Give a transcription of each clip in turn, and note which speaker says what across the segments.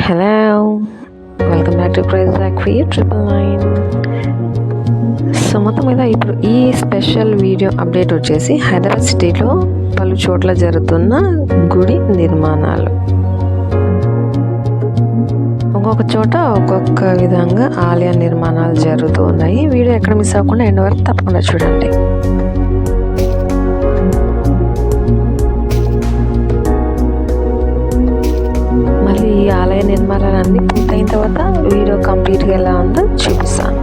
Speaker 1: Hello, welcome back to ప్రైజ్ యాక్వీ 999. So మొత్తం మీద ఇప్పుడు ఈ స్పెషల్ వీడియో అప్డేట్ వచ్చేసి హైదరాబాద్ సిటీలో పలు చోట్ల జరుగుతున్న గుడి నిర్మాణాలు. ఒక్కొక్క చోట ఒక్కొక్క విధంగా ఆలయ నిర్మాణాలు జరుగుతూ ఉన్నాయి. వీడియో ఎక్కడ మిస్ అవ్వకుండా ఎండ్ వరకు తప్పకుండా చూడండి. మళ్ళీ ఈ ఆలయ నిర్మాణాలన్నీ పూర్తయిన తర్వాత వీడియో కంప్లీట్గా ఎలా ఉందో చూపిస్తాను.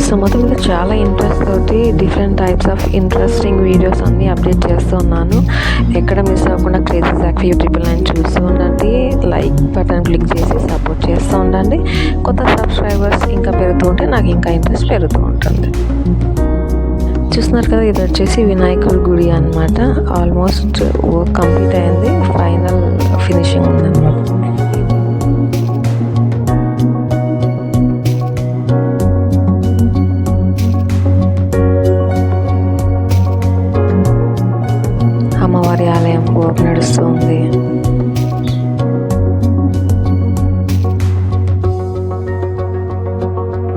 Speaker 1: సో మొత్తం మీద చాలా ఇంట్రెస్ట్ తోటి different types of interesting videos అన్నీ అప్డేట్ చేస్తూ ఉన్నాను. ఎక్కడ మిస్ అవ్వకుండా క్రేజీ యాక్వీ 999 చూస్తూ ఉండండి. లైక్ బటన్ క్లిక్ చేసి సపోర్ట్ చేస్తూ ఉండండి. కొత్త సబ్స్క్రైబర్స్ ఇంకా పెరుగుతూ ఉంటే నాకు ఇంకా ఇంట్రెస్ట్ పెరుగుతూ ఉంటుంది. చూస్తున్నారు కదా, ఇది వచ్చేసి వినాయకుడి గుడి అన్నమాట. ఆల్మోస్ట్ వర్క్ కంప్లీట్ అయింది, ఫైనల్ ఫినిషింగ్ ఉందన్నమాట. అమ్మవారి ఆలయం వర్క్ నడుస్తుంది.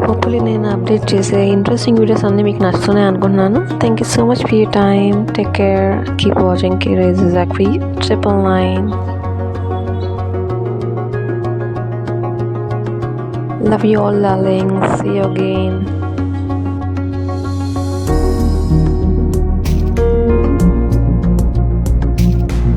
Speaker 1: హోప్ఫుల్లీ నేను అప్డేట్ చేసే ఇంట్రెస్టింగ్ వీడియోస్ అన్నీ మీకు నచ్చుతున్నాయి అనుకుంటున్నాను. Thank you so much for your time. Take care. Keep watching crazy యాక్వీ 999. Love you all, darlings. See you again.